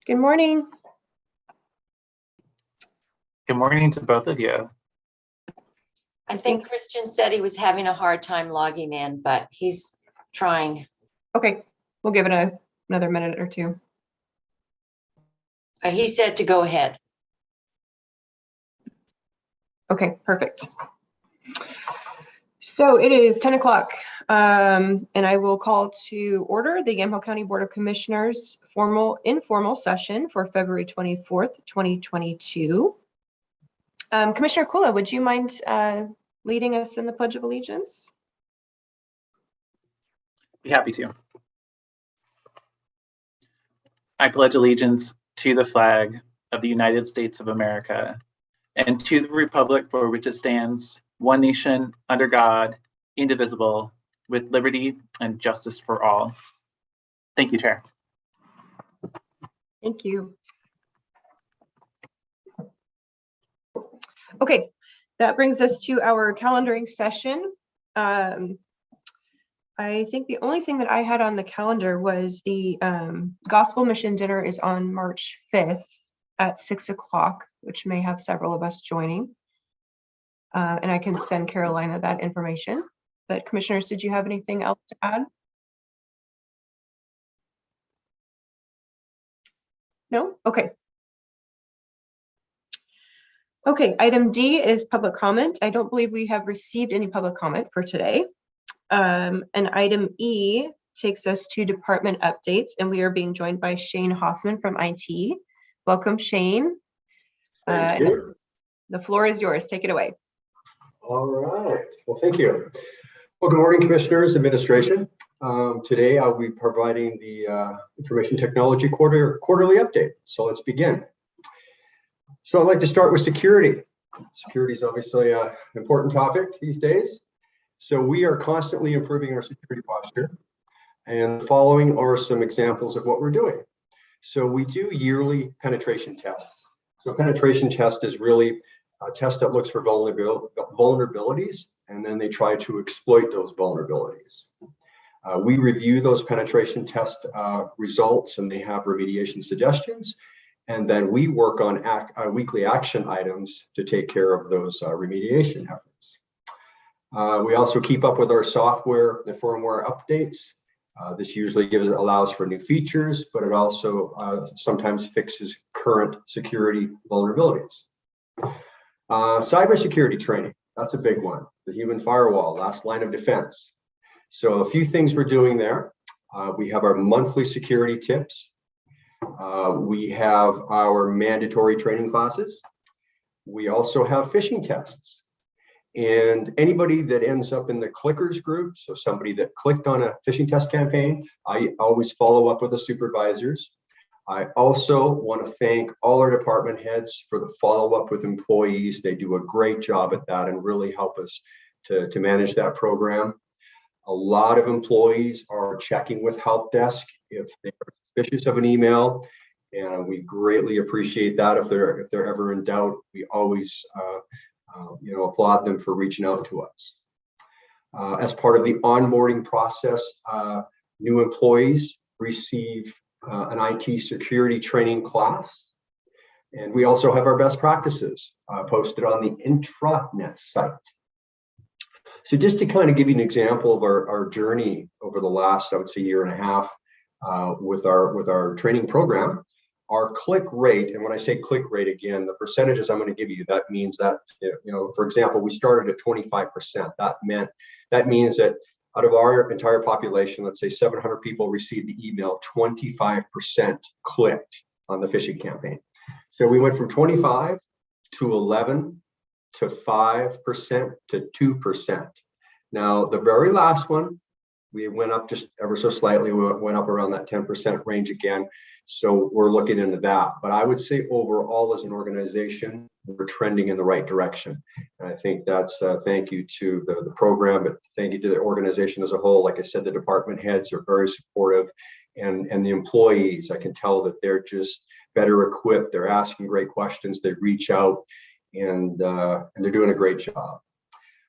Good morning. Good morning to both of you. I think Christian said he was having a hard time logging in, but he's trying. Okay, we'll give it another minute or two. He said to go ahead. Okay, perfect. So it is 10 o'clock, and I will call to order the Yamhill County Board of Commissioners informal session for February 24th, 2022. Commissioner Kula, would you mind leading us in the Pledge of Allegiance? Be happy to. I pledge allegiance to the flag of the United States of America and to the republic for which it stands, one nation, under God, indivisible, with liberty and justice for all. Thank you, Chair. Thank you. Okay, that brings us to our calendaring session. I think the only thing that I had on the calendar was the Gospel Mission Dinner is on March 5th at 6 o'clock, which may have several of us joining. And I can send Carolina that information. But commissioners, did you have anything else to add? No? Okay. Okay, item D is public comment. I don't believe we have received any public comment for today. And item E takes us to department updates, and we are being joined by Shane Hoffman from IT. Welcome, Shane. Thank you. The floor is yours. Take it away. All right. Well, thank you. Well, good morning, commissioners, administration. Today, I'll be providing the information technology quarterly update. So let's begin. So I'd like to start with security. Security is obviously an important topic these days. So we are constantly improving our security posture. And the following are some examples of what we're doing. So we do yearly penetration tests. So penetration test is really a test that looks for vulnerabilities, and then they try to exploit those vulnerabilities. We review those penetration test results, and they have remediation suggestions. And then we work on weekly action items to take care of those remediation efforts. We also keep up with our software, the firmware updates. This usually allows for new features, but it also sometimes fixes current security vulnerabilities. Cybersecurity training, that's a big one. The human firewall, last line of defense. So a few things we're doing there. We have our monthly security tips. We have our mandatory training classes. We also have phishing tests. And anybody that ends up in the clickers group, so somebody that clicked on a phishing test campaign, I always follow up with the supervisors. I also want to thank all our department heads for the follow-up with employees. They do a great job at that and really help us to manage that program. A lot of employees are checking with help desk if they're suspicious of an email, and we greatly appreciate that. If they're ever in doubt, we always applaud them for reaching out to us. As part of the onboarding process, new employees receive an IT security training class. And we also have our best practices posted on the intranet site. So just to kind of give you an example of our journey over the last, I would say, year and a half with our training program, our click rate, and when I say click rate, again, the percentages I'm going to give you, that means that, for example, we started at 25%. That means that out of our entire population, let's say 700 people received the email, 25% clicked on the phishing campaign. So we went from 25 to 11 to 5% to 2%. Now, the very last one, we went up just ever so slightly. We went up around that 10% range again. So we're looking into that. But I would say overall as an organization, we're trending in the right direction. And I think that's thank you to the program, but thank you to the organization as a whole. Like I said, the department heads are very supportive, and the employees, I can tell that they're just better equipped. They're asking great questions. They reach out, and they're doing a great job.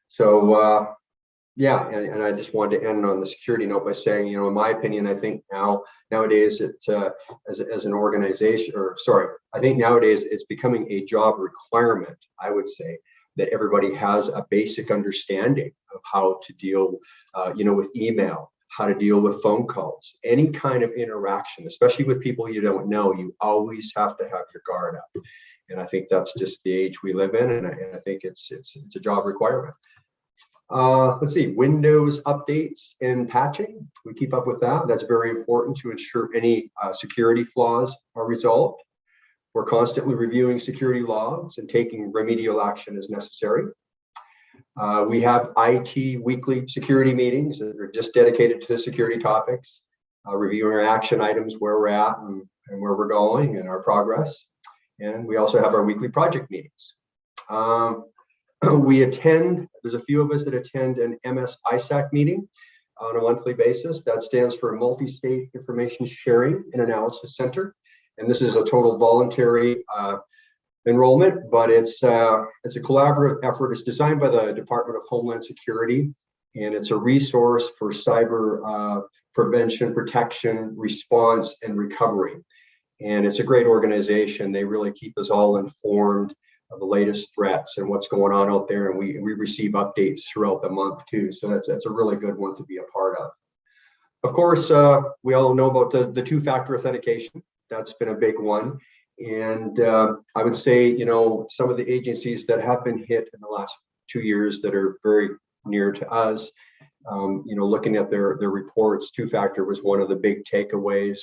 So Yeah, and I just wanted to end on the security note by saying, you know, in my opinion, I think nowadays as an organization, or sorry, I think nowadays it's becoming a job requirement, I would say, that everybody has a basic understanding of how to deal, you know, with email, how to deal with phone calls, any kind of interaction, especially with people you don't know. You always have to have your guard up, and I think that's just the age we live in, and I think it's a job requirement. Let's see, Windows updates and patching. We keep up with that. That's very important to ensure any security flaws are resolved. We're constantly reviewing security logs and taking remedial action as necessary. We have IT weekly security meetings that are just dedicated to the security topics, reviewing our action items, where we're at and where we're going and our progress. And we also have our weekly project meetings. We attend, there's a few of us that attend an MS ISAC meeting on a monthly basis. That stands for Multi-State Information Sharing and Analysis Center. And this is a total voluntary enrollment, but it's a collaborative effort. It's designed by the Department of Homeland Security, and it's a resource for cyber prevention, protection, response, and recovery. And it's a great organization. They really keep us all informed of the latest threats and what's going on out there. And we receive updates throughout the month too. So that's a really good one to be a part of. Of course, we all know about the two-factor authentication. That's been a big one. And I would say, you know, some of the agencies that have been hit in the last 2 years that are very near to us, you know, looking at their reports, two-factor was one of the big takeaways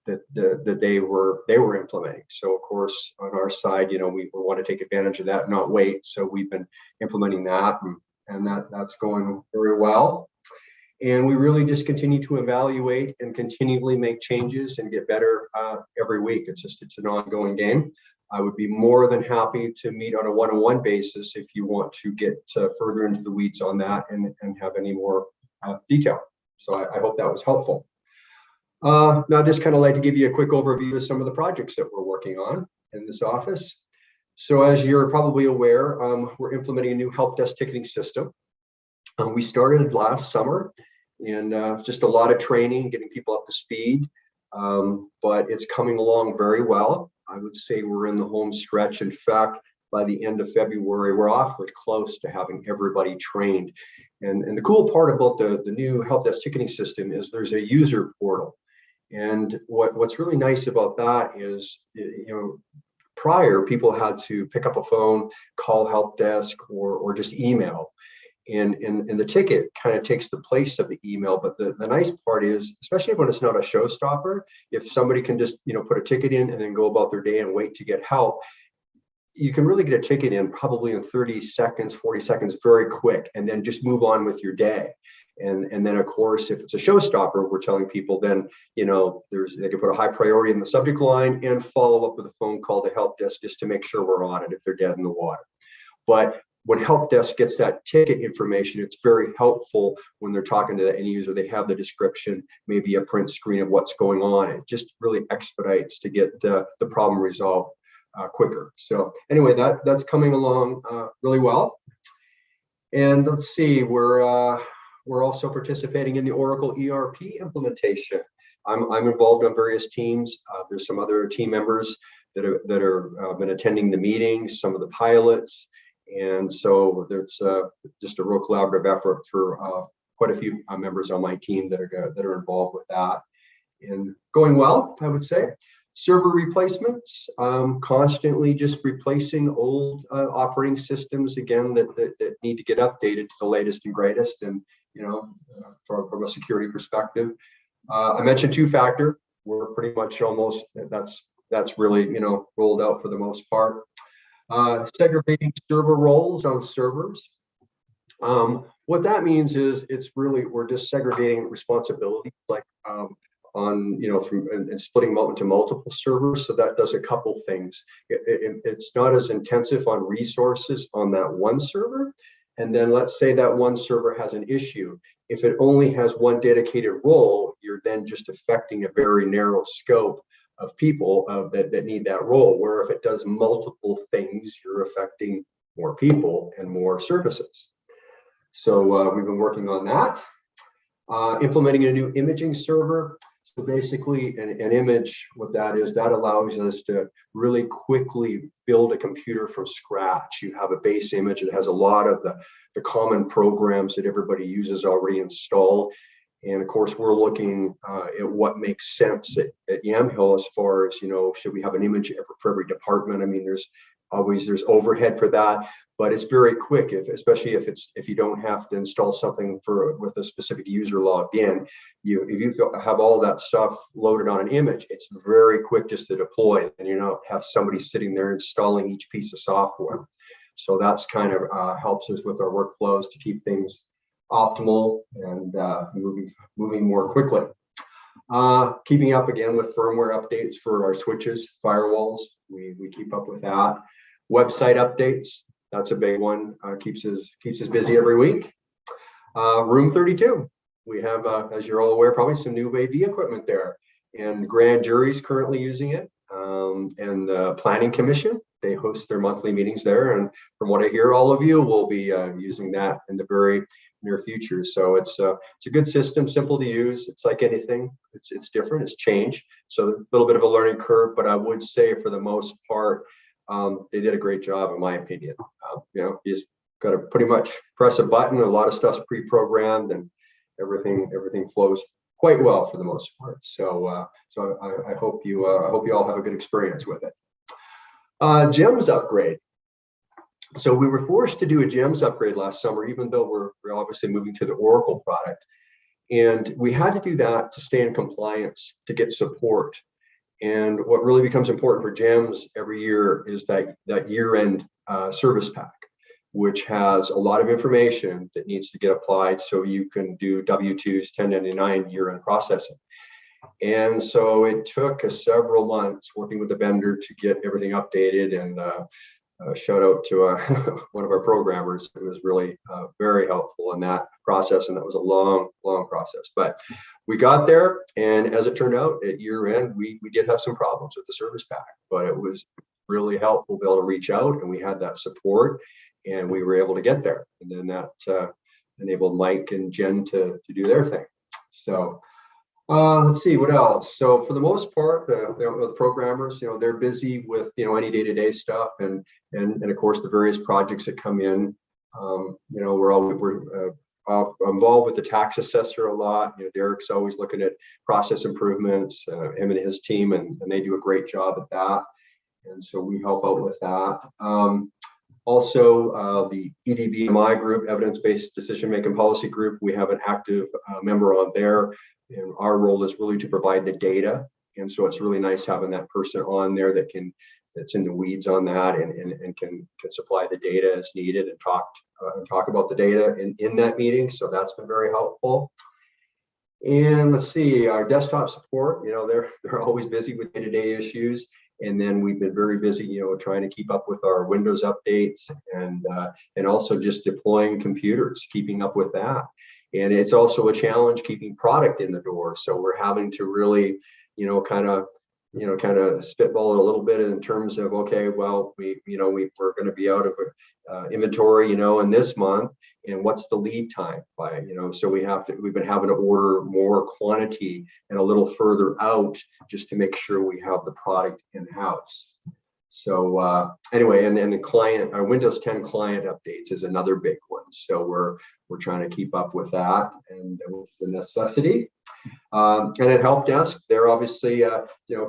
that they were implementing. So of course, on our side, you know, we want to take advantage of that, not wait. So we've been implementing that, and that's going very well. And we really just continue to evaluate and continually make changes and get better every week. It's an ongoing game. I would be more than happy to meet on a one-on-one basis if you want to get further into the weeds on that and have any more detail. So I hope that was helpful. Now, I'd just kind of like to give you a quick overview of some of the projects that we're working on in this office. So as you're probably aware, we're implementing a new help desk ticketing system. We started last summer, and just a lot of training, getting people up to speed, but it's coming along very well. I would say we're in the home stretch. In fact, by the end of February, we're awfully close to having everybody trained. And the cool part about the new help desk ticketing system is there's a user portal. And what's really nice about that is, you know, prior people had to pick up a phone, call help desk, or just email. And the ticket kind of takes the place of the email. But the nice part is, especially when it's not a showstopper, if somebody can just, you know, put a ticket in and then go about their day and wait to get help, you can really get a ticket in probably in 30 seconds, 40 seconds, very quick, and then just move on with your day. And then of course, if it's a showstopper, we're telling people then, you know, they can put a high priority in the subject line and follow up with a phone call to help desk just to make sure we're on it if they're dead in the water. But when help desk gets that ticket information, it's very helpful when they're talking to the end user. They have the description, maybe a print screen of what's going on. It just really expedites to get the problem resolved quicker. So anyway, that's coming along really well. And let's see, we're also participating in the Oracle ERP implementation. I'm involved on various teams. There's some other team members that are been attending the meetings, some of the pilots. And so there's just a real collaborative effort for quite a few members on my team that are involved with that. And going well, I would say. Server replacements, constantly just replacing old operating systems again that need to get updated to the latest and greatest, and you know, from a security perspective. I mentioned two-factor. We're pretty much almost, that's really, you know, rolled out for the most part. Segregating server roles on servers. What that means is we're just segregating responsibilities, like on, you know, and splitting them out into multiple servers. So that does a couple things. It's not as intensive on resources on that one server. And then let's say that one server has an issue. If it only has one dedicated role, you're then just affecting a very narrow scope of people that need that role. Where if it does multiple things, you're affecting more people and more services. So we've been working on that. Implementing a new imaging server. So basically an image, what that is, that allows us to really quickly build a computer from scratch. You have a base image. It has a lot of the common programs that everybody uses already installed. And of course, we're looking at what makes sense at Yamhill as far as, should we have an image for every department? I mean, there's overhead for that, but it's very quick, especially if you don't have to install something with a specific user logged in. If you have all that stuff loaded on an image, it's very quick just to deploy, and you don't have somebody sitting there installing each piece of software. So that's kind of helps us with our workflows to keep things optimal and moving more quickly. Keeping up again with firmware updates for our switches, firewalls. We keep up with that. Website updates, that's a big one. Keeps us busy every week. Room 32. We have, as you're all aware, probably some new AV equipment there. And the grand jury's currently using it. And the Planning Commission, they host their monthly meetings there. And from what I hear, all of you will be using that in the very near future. So it's a good system, simple to use. It's like anything. It's different. It's change. So a little bit of a learning curve, but I would say for the most part, they did a great job, in my opinion. You just got to pretty much press a button. A lot of stuff's pre-programmed, and everything flows quite well for the most part. So I hope you all have a good experience with it. GEMS upgrade. So we were forced to do a GEMS upgrade last summer, even though we're obviously moving to the Oracle product. And we had to do that to stay in compliance, to get support. And what really becomes important for GEMS every year is that year-end service pack, which has a lot of information that needs to get applied so you can do W-2s, 1099 year-end processing. And so it took us several months working with the vendor to get everything updated, and shout out to one of our programmers who was really very helpful in that process. And that was a long process, but we got there. And as it turned out, at year end, we did have some problems with the service pack, but it was really helpful to be able to reach out, and we had that support, and we were able to get there. And then that enabled Mike and Jen to do their thing. So let's see what else. So for the most part, the programmers, they're busy with any day-to-day stuff, and of course the various projects that come in. We're involved with the tax assessor a lot. Derek's always looking at process improvements, him and his team, and they do a great job at that. And so we help out with that. Also, the EDBMI group, Evidence-Based Decision-Making Policy Group, we have an active member on there. And our role is really to provide the data. And so it's really nice having that person on there that's in the weeds on that and can supply the data as needed and talk about the data in that meeting. So that's been very helpful. And let's see, our desktop support, they're always busy with day-to-day issues. And then we've been very busy, trying to keep up with our Windows updates and also just deploying computers, keeping up with that. And it's also a challenge keeping product in the door. So we're having to really, kind of spitball it a little bit in terms of, okay, well, we're going to be out of inventory, in this month, and what's the lead time by, so we've been having to order more quantity and a little further out just to make sure we have the product in-house. So anyway, and then the client, our Windows 10 client updates is another big one. So we're trying to keep up with that, and it's a necessity. And at Help Desk, they're obviously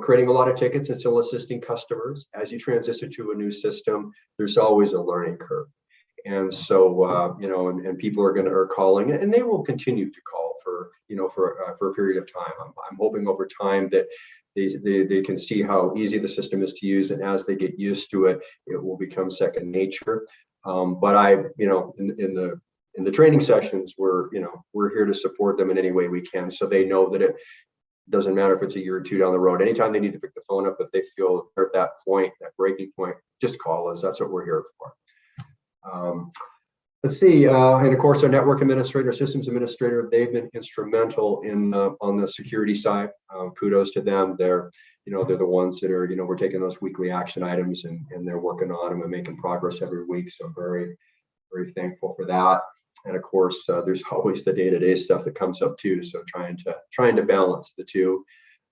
creating a lot of tickets and still assisting customers. As you transition to a new system, there's always a learning curve. And so and people are calling, and they will continue to call for a period of time. I'm hoping over time that they can see how easy the system is to use, and as they get used to it, it will become second nature. But in the training sessions, we're here to support them in any way we can, so they know that it doesn't matter if it's a year or two down the road. Anytime they need to pick the phone up, if they feel they're at that point, that breaking point, just call us. That's what we're here for. Let's see, and of course, our network administrator, systems administrator, they've been instrumental on the security side. Kudos to them. They're the ones that are, we're taking those weekly action items and they're working on them and making progress every week. So very, very thankful for that. And of course, there's always the day-to-day stuff that comes up too. So trying to balance the two.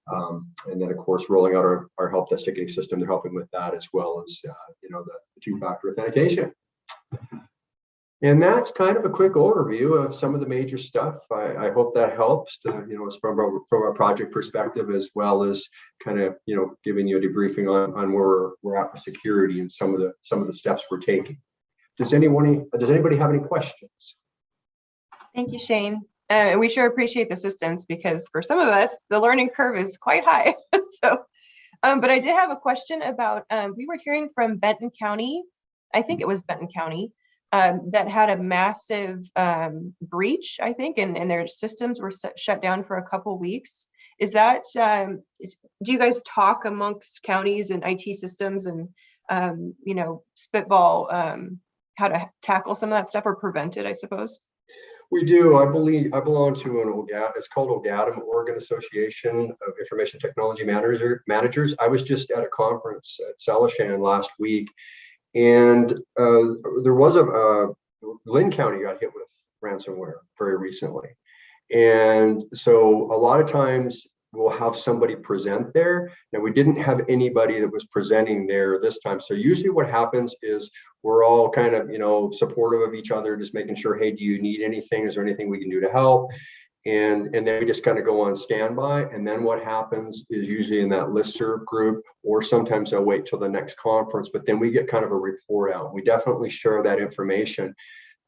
And then of course, rolling out our help desk ticketing system, they're helping with that as well as, the two-factor authentication. And that's kind of a quick overview of some of the major stuff. I hope that helps to, from a project perspective, as well as kind of, giving you a debriefing on where we're at with security and some of the steps we're taking. Does anybody have any questions? Thank you, Shane. We sure appreciate the assistance because for some of us, the learning curve is quite high. So, but I did have a question about, we were hearing from Benton County, I think it was Benton County, that had a massive breach, I think, and their systems were shut down for a couple weeks. Is that, do you guys talk amongst counties and IT systems and, spitball how to tackle some of that stuff or prevent it, I suppose? We do. I belong to it's called OGADM, Oregon Association of Information Technology Managers. I was just at a conference at Salishan last week, and there was Lynn County got hit with ransomware very recently. And so a lot of times we'll have somebody present there. Now, we didn't have anybody that was presenting there this time. So usually what happens is we're all kind of, supportive of each other, just making sure, hey, do you need anything? Is there anything we can do to help? And then we just kind of go on standby. And then what happens is usually in that listserv group, or sometimes I'll wait till the next conference, but then we get kind of a report out. We definitely share that information.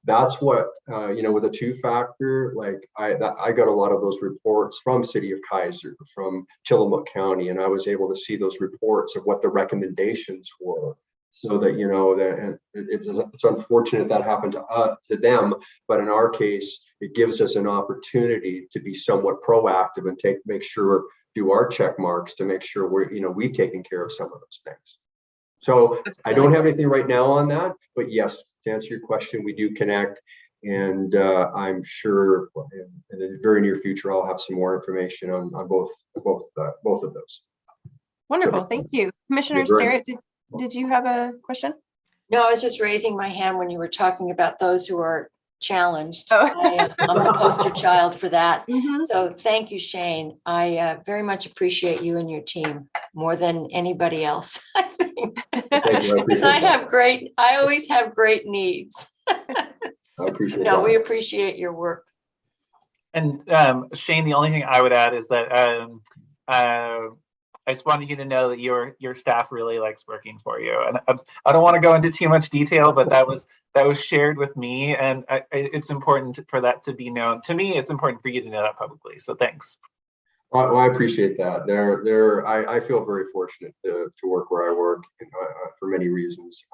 That's what, with a two-factor, like I got a lot of those reports from City of Kaiser, from Tillamook County, and I was able to see those reports of what the recommendations were. So that, that it's unfortunate that happened to them, but in our case, it gives us an opportunity to be somewhat proactive and make sure, do our check marks to make sure we've taken care of some of those things. So I don't have anything right now on that, but yes, to answer your question, we do connect, and I'm sure in the very near future I'll have some more information on both of those. Wonderful, Sure. thank you. Commissioner Sterrett, did you have a question? No, I was just raising my hand when you were talking about those who are challenged. Oh. I'm a poster child for that. Mm-hmm. So thank you, Shane. I very much appreciate you and your team more than anybody else. Thank you. Because I always have great needs. I appreciate No, that. we appreciate your work. And Shane, the only thing I would add is that I just wanted you to know that your staff really likes working for you. And I don't want to go into too much detail, but that was shared with me, and it's important for that to be known. To me, it's important for you to know that publicly. So thanks. Well, I appreciate that. I feel very fortunate to work where I work for many reasons.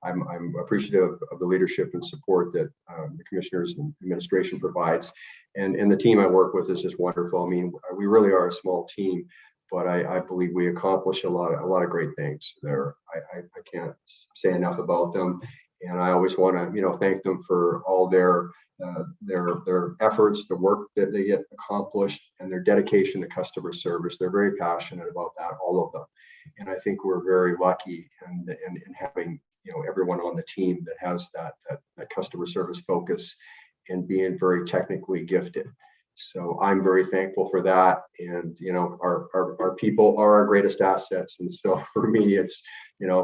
I'm appreciative of the leadership and support that the commissioners and administration provides, and the team I work with is just wonderful. I mean, we really are a small team, but I believe we accomplish a lot of great things there. I can't say enough about them, and I always want to thank them for all their efforts, the work that they get accomplished, and their dedication to customer service. They're very passionate about that, all of them. And I think we're very lucky in having everyone on the team that has that customer service focus and being very technically gifted. So I'm very thankful for that. And our people are our greatest assets. And so for me, it's I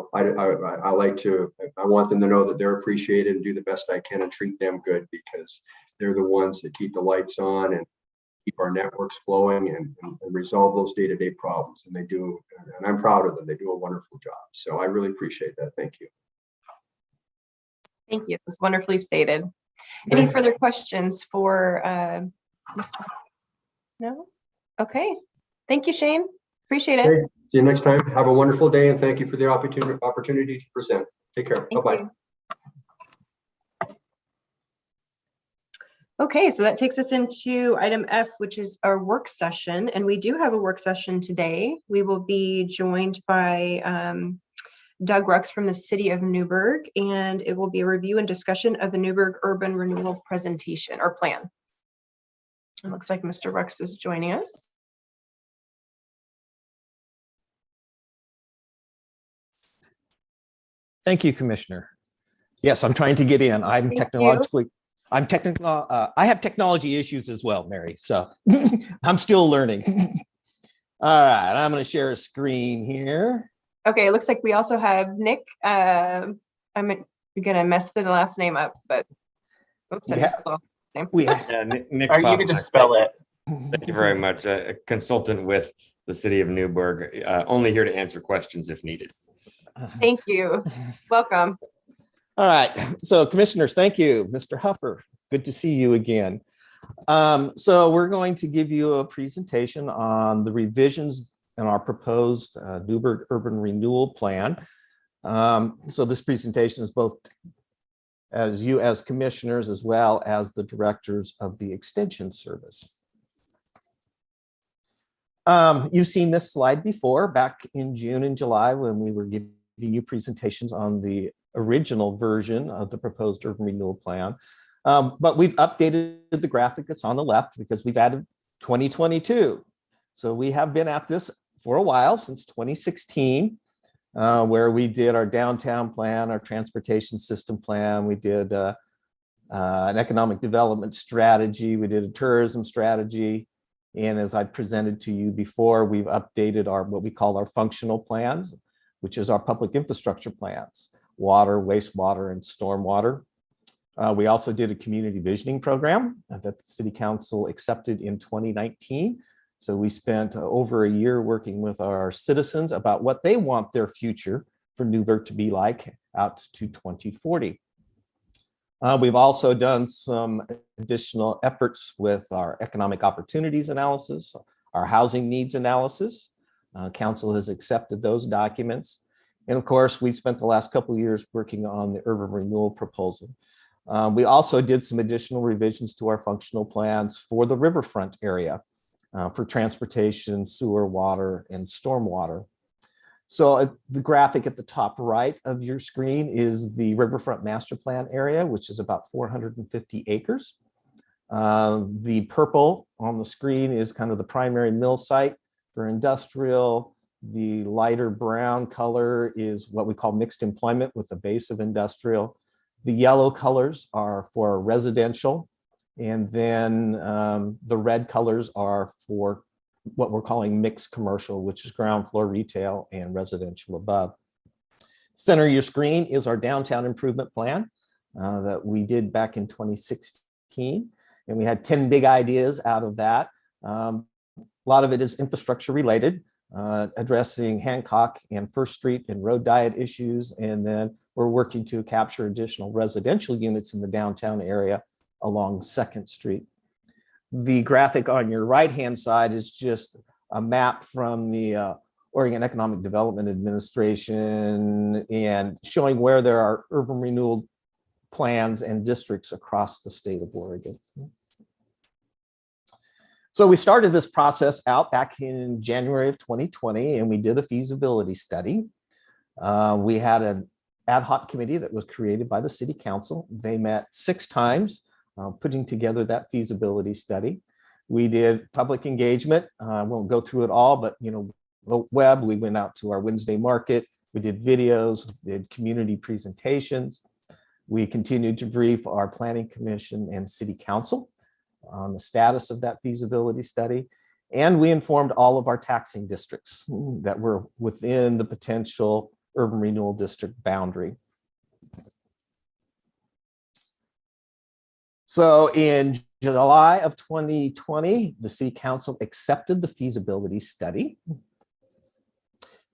want them to know that they're appreciated and do the best I can and treat them good, because they're the ones that keep the lights on and keep our networks flowing and resolve those day-to-day problems. And they do, and I'm proud of them. They do a wonderful job. So I really appreciate that. Thank you. Thank you. It was wonderfully stated. Any further questions for Mr. No? Okay. Thank you, Shane. Appreciate it. Okay. See you next time. Have a wonderful day, and thank you for the opportunity to present. Take care. Bye-bye. Okay, so that takes us into item F, which is our work session. And we do have a work session today. We will be joined by Doug Rux from the City of Newburgh, and it will be a review and discussion of the Newburgh Urban Renewal Presentation or Plan. It looks like Mr. Rux is joining us. Thank you, Commissioner. Yes, I'm trying to get in. I'm Thank technologically I'm technical. I have technology issues as well, Mary. So I'm still learning. All right, I'm going to share a screen here. Okay, it looks like we also have Nick. I'm gonna mess the last name up, but oops, I missed the last name. Nick Or you could just spell it. Thank you very much. A consultant with the city of Newburgh, only here to answer questions if needed. Thank you. Welcome. All right, so commissioners, thank you. Mr. Huffer, good to see you again. So we're going to give you a presentation on the revisions in our proposed Newburgh Urban Renewal Plan. So this presentation is both as you as commissioners as well as the directors of the Extension Service. You've seen this slide before back in June and July when we were giving you presentations on the original version of the proposed urban renewal plan. But we've updated the graphic that's on the left because we've added 2022. So we have been at this for a while, since 2016, where we did our downtown plan, our transportation system plan. We did an economic development strategy. We did a tourism strategy. And as I presented to you before, we've updated our what we call our functional plans, which is our public infrastructure plans, water, wastewater, and stormwater. We also did a community visioning program that the City Council accepted in 2019. So we spent over a year working with our citizens about what they want their future for Newburgh to be like out to 2040. We've also done some additional efforts with our economic opportunities analysis, our housing needs analysis. Council has accepted those documents. And of course, we spent the last couple of years working on the urban renewal proposal. We also did some additional revisions to our functional plans for the riverfront area for transportation, sewer, water, and stormwater. So the graphic at the top right of your screen is the riverfront master plan area, which is about 450 acres. The purple on the screen is kind of the primary mill site for industrial. The lighter brown color is what we call mixed employment with a base of industrial. The yellow colors are for residential, and then the red colors are for what we're calling mixed commercial, which is ground floor retail and residential above. Center of your screen is our downtown improvement plan that we did back in 2016, and we had 10 big ideas out of that. A lot of it is infrastructure related, addressing Hancock and First Street and road diet issues, and then we're working to capture additional residential units in the downtown area along 2nd Street. The graphic on your right-hand side is just a map from the Oregon Economic Development Administration and showing where there are urban renewal plans and districts across the state of Oregon. So we started this process out back in January of 2020, and we did a feasibility study. We had an ad hoc committee that was created by the City Council. They met 6 times, putting together that feasibility study. We did public engagement. I won't go through it all, but the web, we went out to our Wednesday market. We did videos, we did community presentations. We continued to brief our Planning Commission and City Council on the status of that feasibility study. And we informed all of our taxing districts that were within the potential urban renewal district boundary. So in July of 2020, the City Council accepted the feasibility study.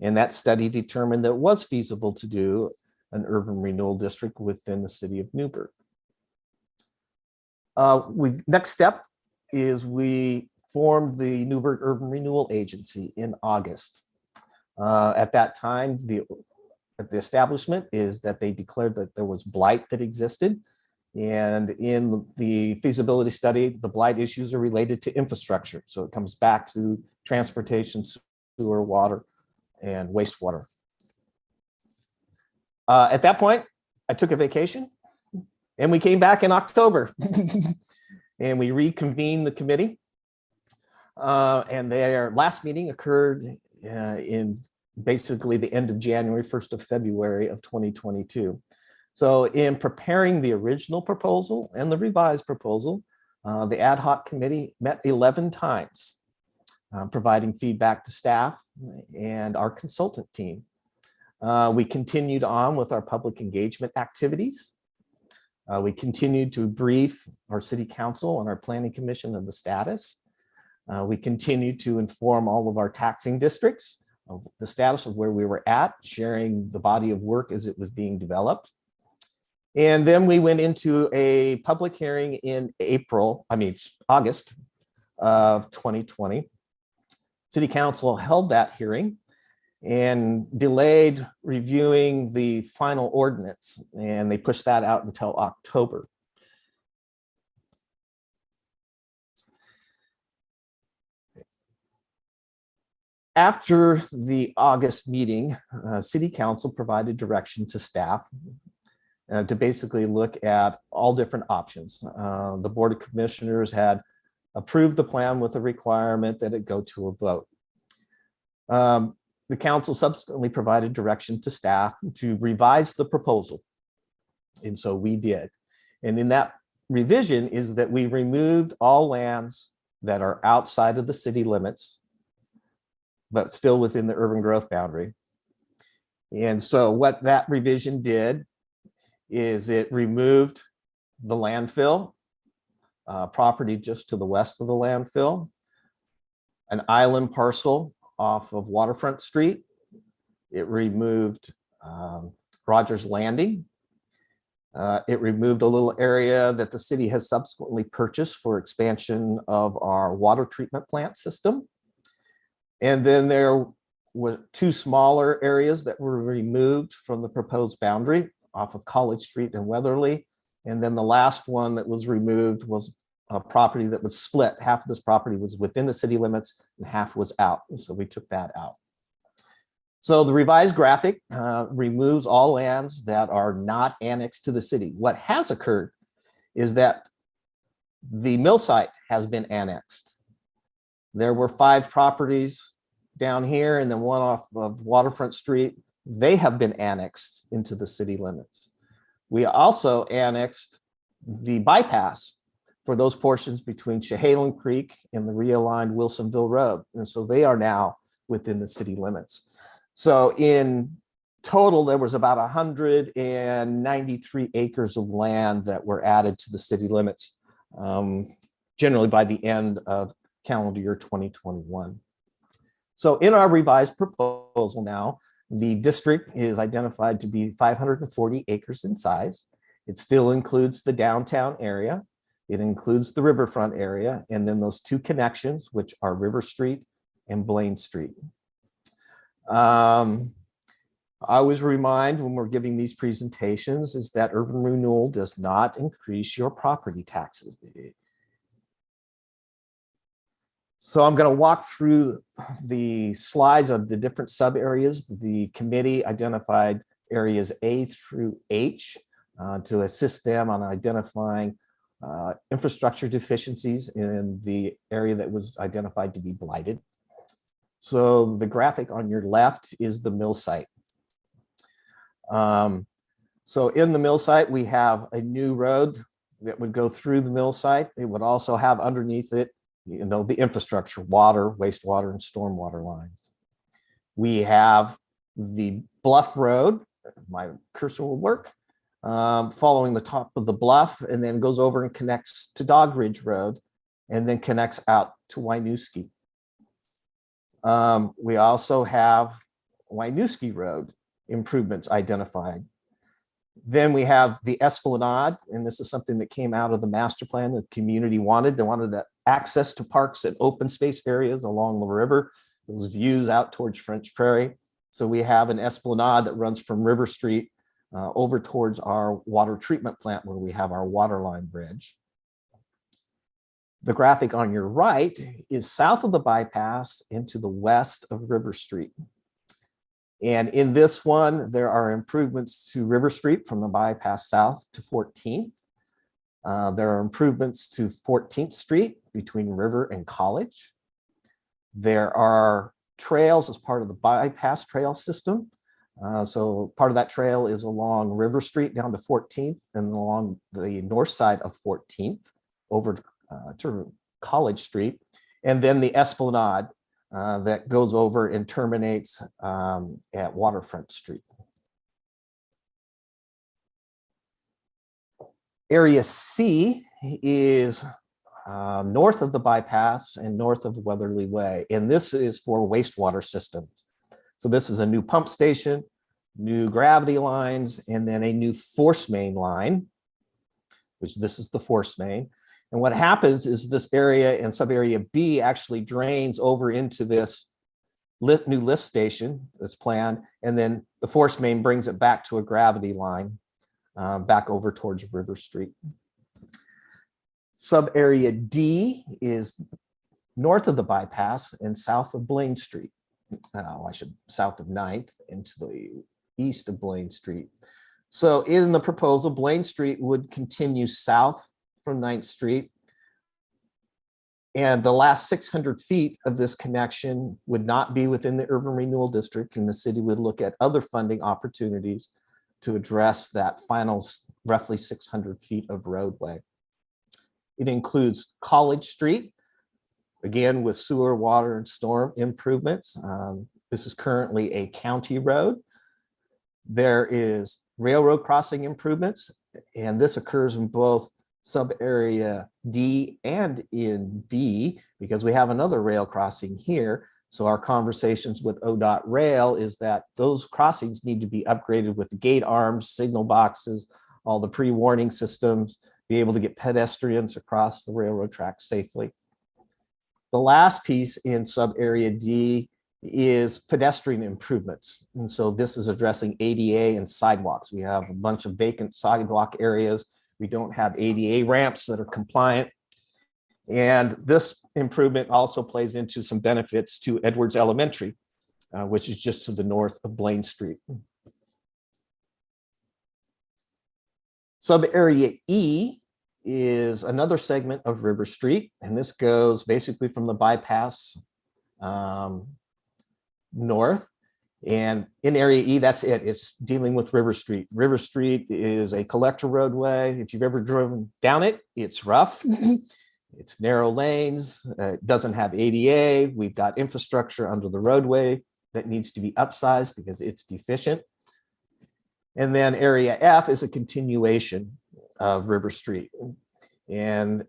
And that study determined that it was feasible to do an urban renewal district within the city of Newburgh. Next step is we formed the Newburgh Urban Renewal Agency in August. At that time, the establishment is that they declared that there was blight that existed. And in the feasibility study, the blight issues are related to infrastructure. So it comes back to transportation, sewer, water, and wastewater. At that point, I took a vacation and we came back in October and we reconvened the committee. And their last meeting occurred in basically the end of January, 1st of February of 2022. So in preparing the original proposal and the revised proposal, the ad hoc committee met 11 times, providing feedback to staff and our consultant team. We continued on with our public engagement activities. We continued to brief our city council and our planning commission of the status. We continued to inform all of our taxing districts of the status of where we were at, sharing the body of work as it was being developed. And then we went into a public hearing in August of 2020. City Council held that hearing and delayed reviewing the final ordinance, and they pushed that out until October. After the August meeting, City Council provided direction to staff to basically look at all different options. The Board of Commissioners had approved the plan with a requirement that it go to a vote. The council subsequently provided direction to staff to revise the proposal. And so we did. And in that revision is that we removed all lands that are outside of the city limits, but still within the urban growth boundary. And so what that revision did is it removed the landfill, property just to the west of the landfill, an island parcel off of Waterfront Street. It removed Rogers Landing. It removed a little area that the city has subsequently purchased for expansion of our water treatment plant system. And then there were 2 smaller areas that were removed from the proposed boundary off of College Street and Weatherly. And then the last one that was removed was a property that was split. Half of this property was within the city limits and half was out. And so we took that out. So the revised graphic removes all lands that are not annexed to the city. What has occurred is that the mill site has been annexed. There were 5 properties down here and then one off of Waterfront Street. They have been annexed into the city limits. We also annexed the bypass for those portions between Chehalen Creek and the realigned Wilsonville Road. And so they are now within the city limits. So in total, there was about 193 acres of land that were added to the city limits, generally by the end of calendar year 2021. So in our revised proposal now, the district is identified to be 540 acres in size. It still includes the downtown area. It includes the riverfront area, and then those 2 connections, which are River Street and Blaine Street. I always remind when we're giving these presentations is that urban renewal does not increase your property taxes. So I'm going to walk through the slides of the different sub areas. The committee identified areas A through H to assist them on identifying infrastructure deficiencies in the area that was identified to be blighted. So the graphic on your left is the mill site. So in the mill site, we have a new road that would go through the mill site. It would also have underneath it, the infrastructure, water, wastewater, and stormwater lines. We have the bluff road, my cursor will work, following the top of the bluff, and then goes over and connects to Dog Ridge Road, and then connects out to Winooski. We also have Winooski Road improvements identified. Then we have the Esplanade, and this is something that came out of the master plan the community wanted. They wanted that access to parks and open space areas along the river, those views out towards French Prairie. So we have an Esplanade that runs from River Street over towards our water treatment plant where we have our water line bridge. The graphic on your right is south of the bypass into the west of River Street. And in this one, there are improvements to River Street from the bypass south to 14th. There are improvements to 14th Street between River and College. There are trails as part of the bypass trail system So part of that trail is along River Street down to 14th and along the north side of 14th over to College Street. And then the Esplanade that goes over and terminates at Waterfront Street. Area C is north of the bypass and north of Weatherly Way. And this is for wastewater systems. So this is a new pump station, new gravity lines, and then a new force main line, which this is the force main. And what happens is this area and sub-area B actually drains over into this new lift station that's planned. And then the force main brings it back to a gravity line back over towards River Street. Sub-area D is north of the bypass and south of Blaine Street. South of 9th and to the east of Blaine Street. So in the proposal, Blaine Street would continue south from 9th Street. And the last 600 feet of this connection would not be within the urban renewal district, and the city would look at other funding opportunities to address that final roughly 600 feet of roadway. It includes College Street, again, with sewer, water, and storm improvements. This is currently a county road. There is railroad crossing improvements, and this occurs in both sub-area D and in B, because we have another rail crossing here. So our conversations with ODOT Rail is that those crossings need to be upgraded with the gate arms, signal boxes, all the pre-warning systems, be able to get pedestrians across the railroad tracks safely. The last piece in sub-area D is pedestrian improvements. And so this is addressing ADA and sidewalks. We have a bunch of vacant sidewalk areas. We don't have ADA ramps that are compliant. And this improvement also plays into some benefits to Edwards Elementary, which is just to the north of Blaine Street. Sub-area E is another segment of River Street, and this goes basically from the bypass north. And in area E, that's it. It's dealing with River Street. River Street is a collector roadway. If you've ever driven down it, it's rough. It's narrow lanes. It doesn't have ADA. We've got infrastructure under the roadway that needs to be upsized because it's deficient. And then area F is a continuation of River Street. And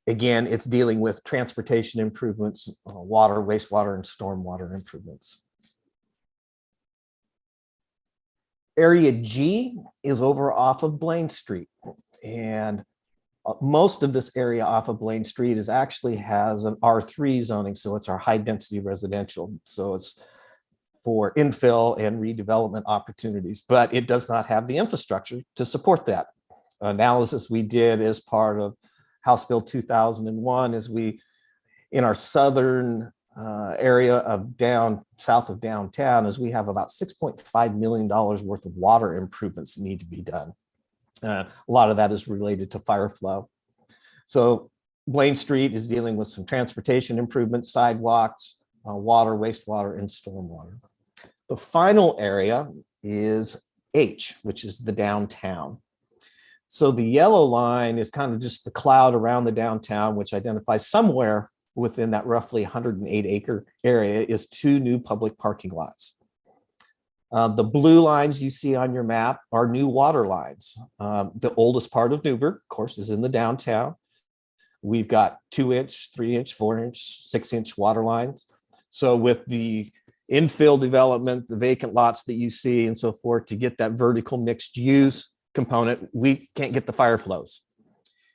again, it's dealing with transportation improvements, water, wastewater, and stormwater improvements. Area G is over off of Blaine Street. And most of this area off of Blaine Street is actually has an R3 zoning. So it's our high density residential. So it's for infill and redevelopment opportunities, but it does not have the infrastructure to support that. Analysis we did as part of House Bill 2001 is we, in our southern area of south of downtown, is we have about $6.5 million worth of water improvements that need to be done. A lot of that is related to fire flow. So Blaine Street is dealing with some transportation improvements, sidewalks, water, wastewater, and stormwater. The final area is H, which is the downtown. So the yellow line is kind of just the cloud around the downtown, which identifies somewhere within that roughly 108-acre area is 2 new public parking lots. The blue lines you see on your map are new water lines. The oldest part of Newburgh, of course, is in the downtown. We've got 2-inch, 3-inch, 4-inch, 6-inch water lines. So with the infill development, the vacant lots that you see and so forth, to get that vertical mixed use component, we can't get the fire flows.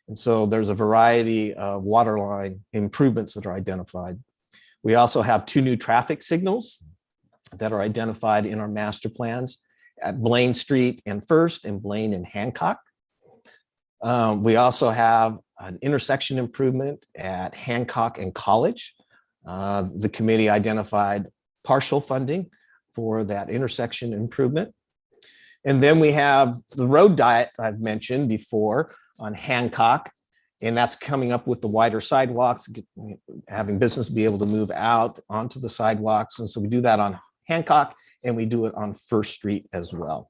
And so there's a variety of water line improvements that are identified. We also have 2 new traffic signals that are identified in our master plans at Blaine Street and First and Blaine and Hancock. We also have an intersection improvement at Hancock and College. The committee identified partial funding for that intersection improvement. And then we have the road diet I've mentioned before on Hancock, and that's coming up with the wider sidewalks, having business be able to move out onto the sidewalks. And so we do that on Hancock and we do it on First Street as well.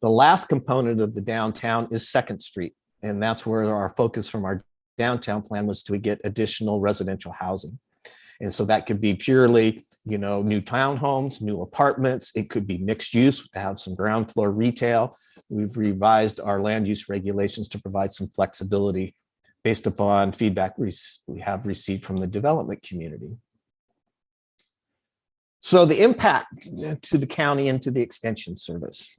The last component of the downtown is Second Street, and that's where our focus from our downtown plan was to get additional residential housing. And so that could be purely, you know, new townhomes, new apartments. It could be mixed use to have some ground floor retail. We've revised our land use regulations to provide some flexibility based upon feedback we have received from the development community. So the impact to the county and to the extension service.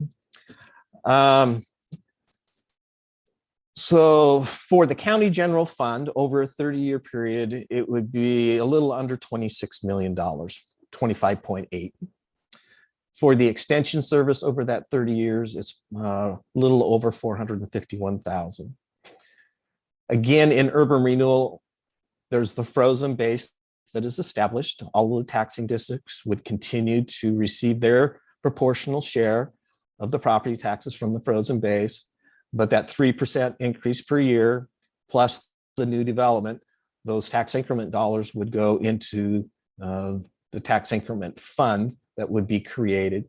So for the county general fund over a 30-year period, it would be a little under $26 million, 25.8. For the extension service over that 30 years, it's a little over 451,000. Again, in urban renewal, there's the frozen base that is established. All of the taxing districts would continue to receive their proportional share of the property taxes from the frozen base. But that 3% increase per year, plus the new development, those tax increment dollars would go into the tax increment fund that would be created.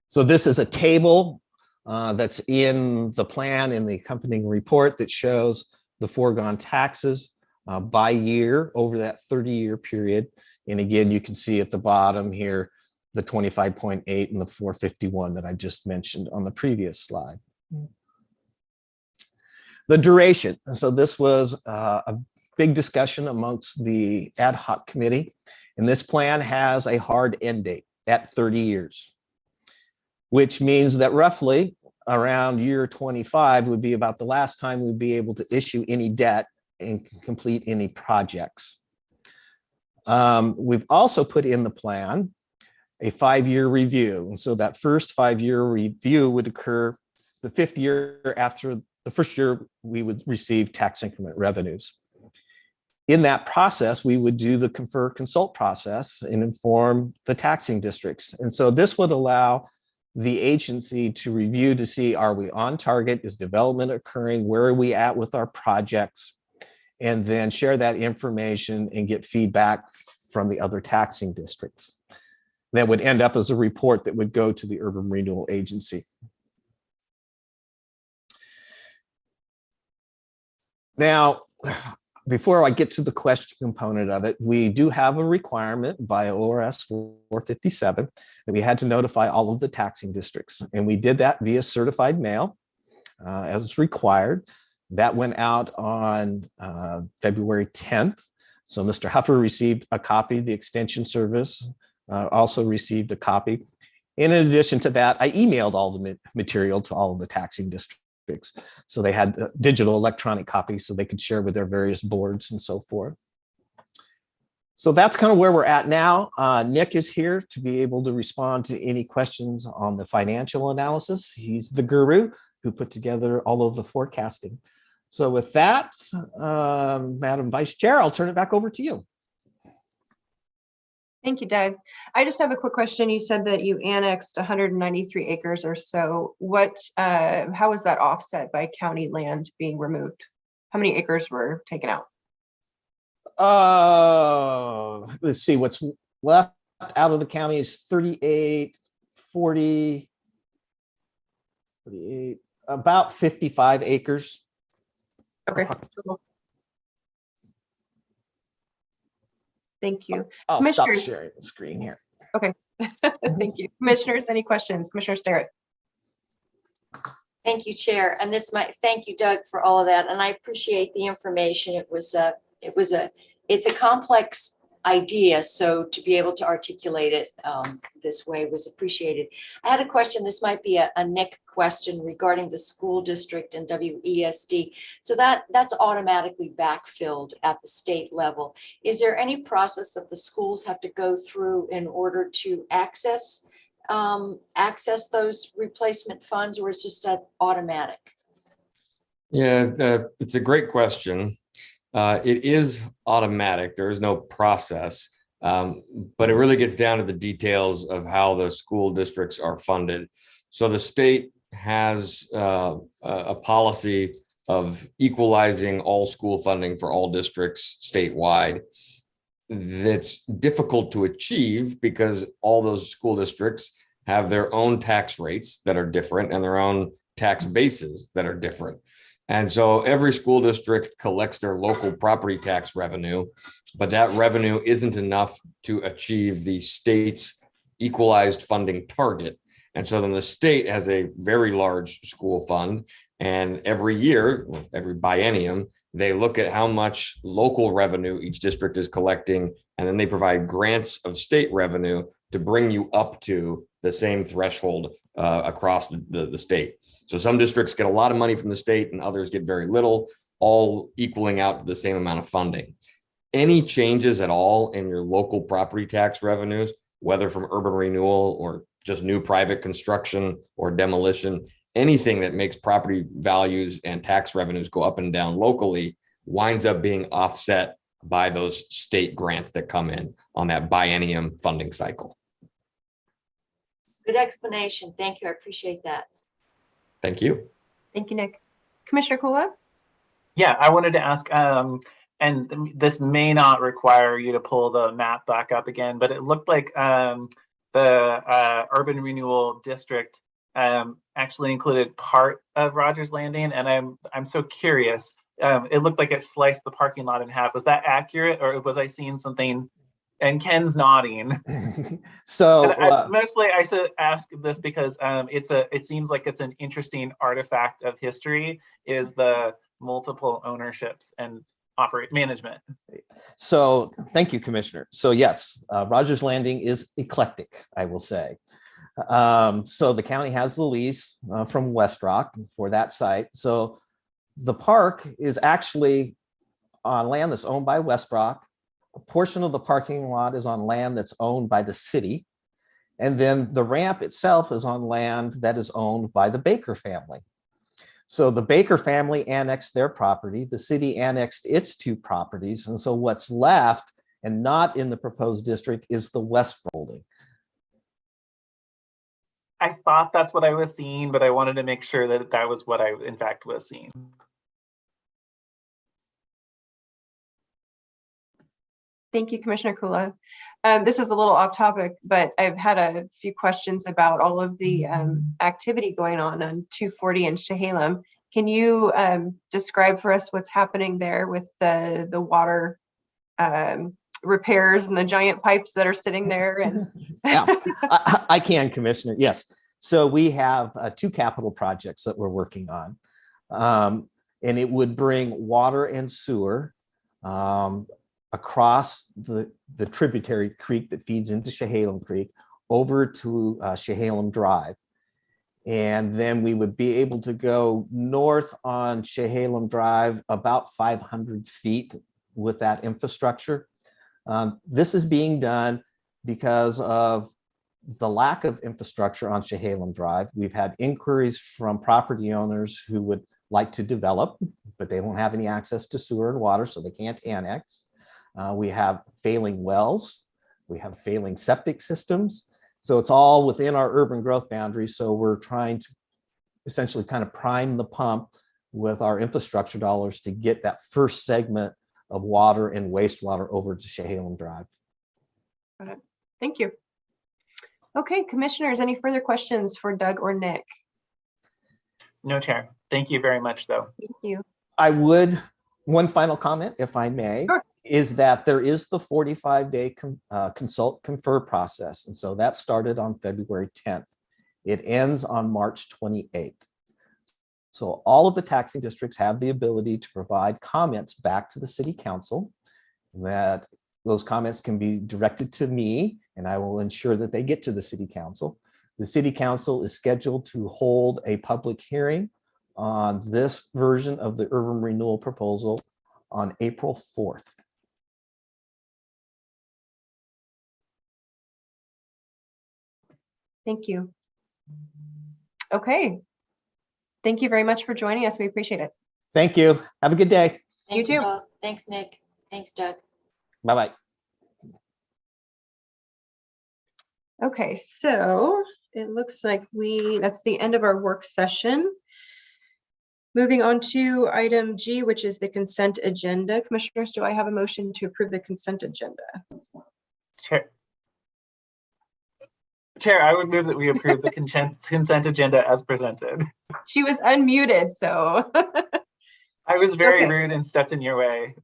So this is a table that's in the plan in the accompanying report that shows the foregone taxes by year over that 30-year period. And again, you can see at the bottom here, the 25.8 and the 451 that I just mentioned on the previous slide. The duration. So this was a big discussion amongst the ad hoc committee. And this plan has a hard end date at 30 years, which means that roughly around year 25 would be about the last time we'd be able to issue any debt and complete any projects. We've also put in the plan a 5-year review. And so that first 5-year review would occur the 5th year after the first year we would receive tax increment revenues. In that process, we would do the confer consult process and inform the taxing districts. And so this would allow the agency to review to see, are we on target? Is development occurring? Where are we at with our projects? And then share that information and get feedback from the other taxing districts. That would end up as a report that would go to the Urban Renewal Agency. Now, before I get to the question component of it, we do have a requirement by ORS 457 that we had to notify all of the taxing districts. And we did that via certified mail as required. That went out on February 10th. So Mr. Huffer received a copy. The extension service also received a copy. In addition to that, I emailed all the material to all of the taxing districts. So they had digital electronic copies so they could share with their various boards and so forth. So that's kind of where we're at now. Nick is here to be able to respond to any questions on the financial analysis. He's the guru who put together all of the forecasting. So with that, Madam Vice Chair, I'll turn it back over to you. Thank you, Doug. I just have a quick question. You said that you annexed 193 acres or so. How was that offset by county land being removed? How many acres were taken out? Let's see, what's left out of the county is 38, 40, 48, about 55 acres. Okay. Cool. Thank you. I'll stop Commissioners. sharing the screen here. Okay. Thank you. Commissioners, any questions? Commissioner Sterrett. Thank you, Chair. And thank you, Doug, for all of that. And I appreciate the information. It's a complex idea. So to be able to articulate it this way was appreciated. I had a question. This might be a Nick question regarding the school district and WESD. So that's automatically backfilled at the state level. Is there any process that the schools have to go through in order to access those replacement funds, or is it just automatic? Yeah, it's a great question. It is automatic. There is no process, but it really gets down to the details of how the school districts are funded. So the state has a policy of equalizing all school funding for all districts statewide. that's difficult to achieve because all those school districts have their own tax rates that are different and their own tax bases that are different. And so every school district collects their local property tax revenue, but that revenue isn't enough to achieve the state's equalized funding target. And so then the state has a very large school fund, and every year, every biennium, they look at how much local revenue each district is collecting, and then they provide grants of state revenue to bring you up to the same threshold across the state. So some districts get a lot of money from the state and others get very little, all equaling out to the same amount of funding. Any changes at all in your local property tax revenues, whether from urban renewal or just new private construction or demolition, anything that makes property values and tax revenues go up and down locally winds up being offset by those state grants that come in on that biennium funding cycle. Good explanation. Thank you. I appreciate that. Thank you. Thank you, Nick. Commissioner Kula? Yeah, I wanted to ask, and this may not require you to pull the map back up again, but it looked like the urban renewal district actually included part of Rogers Landing, and I'm so curious. It looked like it sliced the parking lot in half. Was that accurate, or was I seeing something? And Ken's nodding. So Mostly I should ask this because it seems like it's an interesting artifact of history, is the multiple ownerships and operate management. So thank you, Commissioner. So yes, Rogers Landing is eclectic, I will say. So the county has the lease from West Rock for that site. So the park is actually on land that's owned by West Rock. A portion of the parking lot is on land that's owned by the city. And then the ramp itself is on land that is owned by the Baker family. So the Baker family annexed their property, the city annexed its 2 properties. And so what's left and not in the proposed district is the West Building. I thought that's what I was seeing, but I wanted to make sure that that was what I in fact was seeing. Thank you, Commissioner Kula. This is a little off topic, but I've had a few questions about all of the activity going on 240 in Chehalem. Can you describe for us what's happening there with the water repairs and the giant pipes that are sitting there? And Yeah, I can, Commissioner. Yes. So we have 2 capital projects that we're working on. And it would bring water and sewer across the tributary creek that feeds into Chehalem Creek over to Chehalem Drive. And then we would be able to go north on Chehalem Drive about 500 feet with that infrastructure. This is being done because of the lack of infrastructure on Chehalem Drive. We've had inquiries from property owners who would like to develop, but they don't have any access to sewer and water, so they can't annex. We have failing wells. We have failing septic systems. So it's all within our urban growth boundaries. So we're trying to essentially kind of prime the pump with our infrastructure dollars to get that first segment of water and wastewater over to Chehalem Drive. Got it. Thank you. Okay, commissioners, any further questions for Doug or Nick? No, Chair. Thank you very much, though. Thank you. I would, one final comment, if I may, Sure. is that there is the 45-day consult confer process. And so that started on February 10th. It ends on March 28th. So all of the taxing districts have the ability to provide comments back to the city council. That those comments can be directed to me, and I will ensure that they get to the city council. The city council is scheduled to hold a public hearing on this version of the urban renewal proposal on April 4th. Thank you. Okay. Thank you very much for joining us. We appreciate it. Thank you. Have a good day. Thank You too. Doug. Thanks, Nick. Thanks, Doug. Bye-bye. Okay, so it looks like that's the end of our work session. Moving on to item G, which is the consent agenda. Commissioners, do I have a motion to approve the consent agenda? Chair, I would move that we approve the consent agenda as presented. She was unmuted, so. I was very Okay. rude and stepped in your way.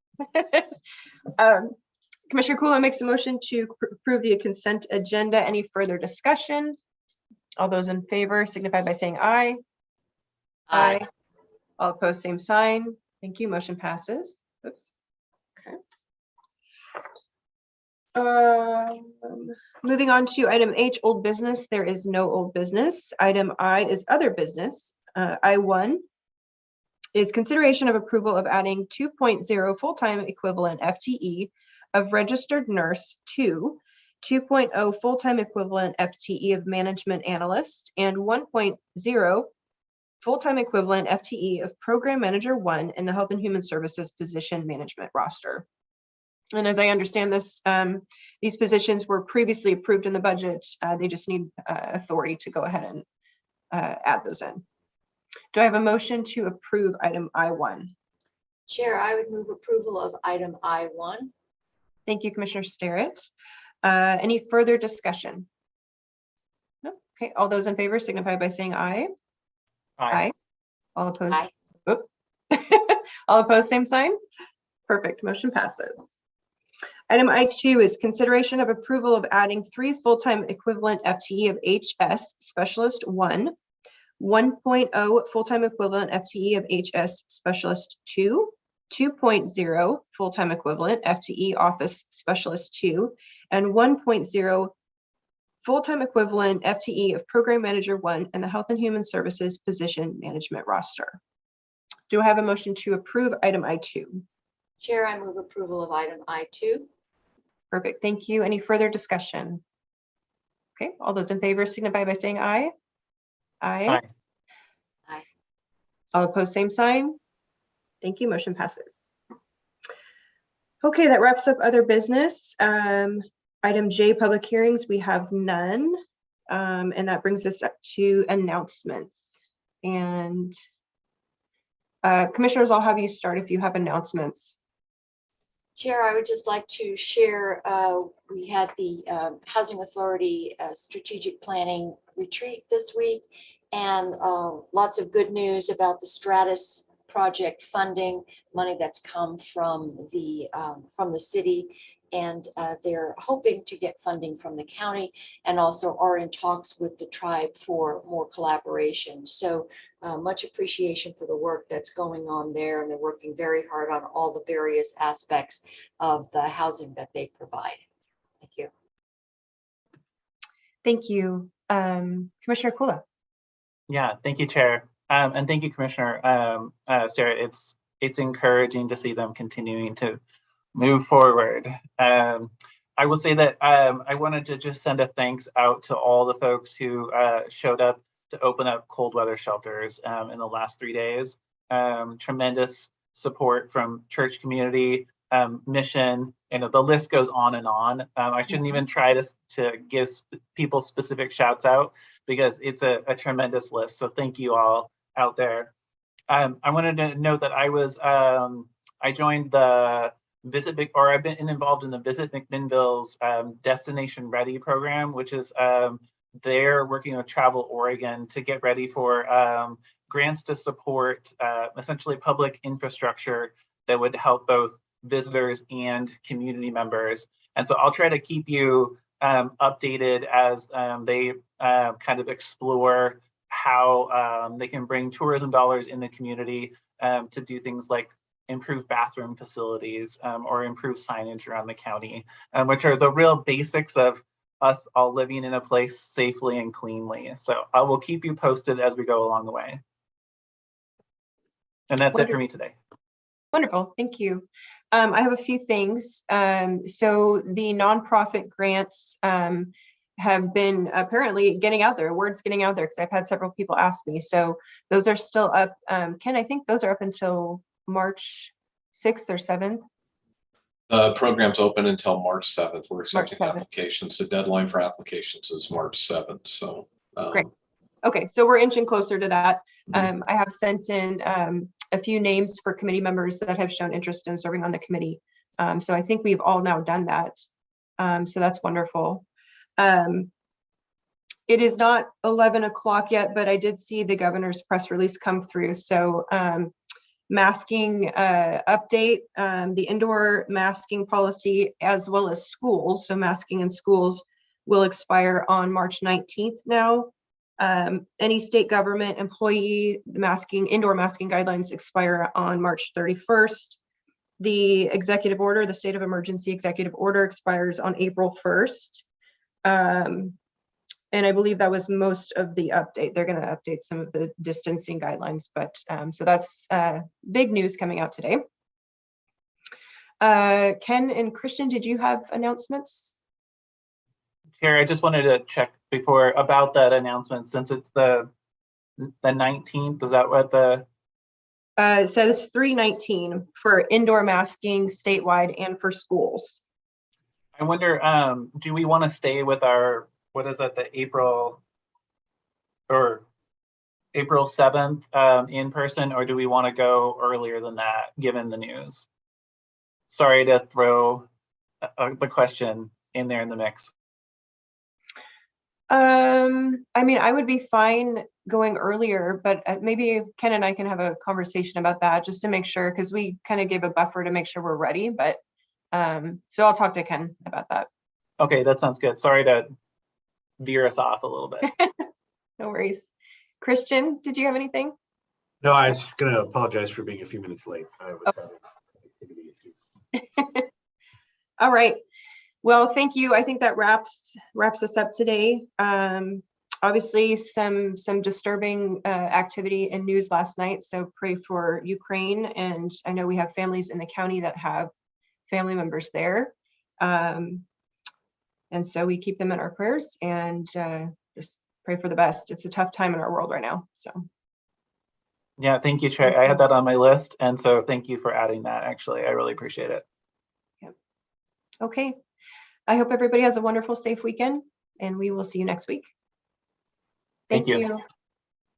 Commissioner Kula makes a motion to approve the consent agenda. Any further discussion? All those in favor signify by saying aye. Aye. All opposed, same sign. Thank you. Motion passes. Oops. Okay. Moving on to item H, old business. There is no old business. Item I is other business. I1 is consideration of approval of adding 2.0 full-time equivalent FTE of registered nurse to 2.0 full-time equivalent FTE of management analyst and 1.0 full-time equivalent FTE of program manager 1 in the Health and Human Services position management roster. And as I understand this, these positions were previously approved in the budget. They just need authority to go ahead and add those in. Do I have a motion to approve item I1? Chair, I would move approval of item I1. Thank you, Commissioner Sterrett. Any further discussion? No? Okay, all those in favor signify by saying aye. Aye. All opposed? Aye. Oop. All opposed, same sign? Perfect, motion passes. Item I2 is consideration of approval of adding 3 full-time equivalent FTE of HS Specialist 1, 1.0 full-time equivalent FTE of HS Specialist 2, 2.0 full-time equivalent FTE Office Specialist 2, and 1.0 full-time equivalent FTE of Program Manager 1 in the Health and Human Services position management roster. Do I have a motion to approve item I2? Chair, I move approval of item I2. Perfect, thank you. Any further discussion? Okay, all those in favor signify by saying aye. Aye. Aye. Aye. All opposed, same sign. Thank you, motion passes. Okay, that wraps up other business. Item J, public hearings, we have none. And that brings us up to announcements. And commissioners, I'll have you start if you have announcements. Chair, I would just like to share, we had the Housing Authority strategic planning retreat this week, and lots of good news about the Stratus project funding, money that's come from the city, and they're hoping to get funding from the county, and also are in talks with the tribe for more collaboration. So much appreciation for the work that's going on there, and they're working very hard on all the various aspects of the housing that they provide. Thank you. Thank you. Commissioner Kula. Yeah, thank you, Chair. And thank you, Commissioner Sterrett. It's encouraging to see them continuing to move forward. I will say that I wanted to just send a thanks out to all the folks who showed up to open up cold weather shelters in the last 3 days. Tremendous support from church community, mission, and the list goes on and on. I shouldn't even try to give people specific shouts out because it's a tremendous list. So thank you all out there. I wanted to note that I joined the I've been involved in the Visit McMinnville's Destination Ready program, which is they're working with Travel Oregon to get ready for grants to support essentially public infrastructure that would help both visitors and community members. And so I'll try to keep you updated as they kind of explore how they can bring tourism dollars in the community to do things like improve bathroom facilities or improve signage around the county, which are the real basics of us all living in a place safely and cleanly. So I will keep you posted as we go along the way. And that's it for me today. Wonderful, thank you. I have a few things. So the nonprofit grants have been apparently getting out there, word's getting out there because I've had several people ask me. So those are still up. Ken, I think those are up until March 6th or 7th. The program's open until March 7th. We're accepting March 7th. applications. The deadline for applications is March 7th. So Great. Okay, so we're inching closer to that. I have sent in a few names for committee members that have shown interest in serving on the committee. So I think we've all now done that. So that's wonderful. It is not 11 o'clock yet, but I did see the governor's press release come through. So masking update, the indoor masking policy, as well as schools. So masking in schools will expire on March 19th now. Any state government employee, the indoor masking guidelines expire on March 31st. The executive order, the state of emergency executive order, expires on April 1st. And I believe that was most of the update. They're going to update some of the distancing guidelines, but so that's big news coming out today. Ken and Christian, did you have announcements? Chair, I just wanted to check before about that announcement, since it's the 19th. Is that what the? It says 3/19 for indoor masking statewide and for schools. I wonder, do we want to stay with our, what is that, the April 7th in person, or do we want to go earlier than that, given the news? Sorry to throw the question in there in the mix. I mean, I would be fine going earlier, but maybe Ken and I can have a conversation about that just to make sure, because we kind of gave a buffer to make sure we're ready. But so I'll talk to Ken about that. Okay, that sounds good. Sorry to veer us off a little bit. No worries. Christian, did you have anything? No, I was just going to apologize for being a few minutes late. I was having activity issues. All right. Well, thank you. I think that wraps us up today. Obviously, some disturbing activity and news last night. So pray for Ukraine, and I know we have families in the county that have family members there, and so we keep them in our prayers and just pray for the best. It's a tough time in our world right now. So. Yeah, thank you, Trey. I had that on my list, and so thank you for adding that. Actually, I really appreciate it. Yep. Okay. I hope everybody has a wonderful, safe weekend, and we will see you next week. Thank you.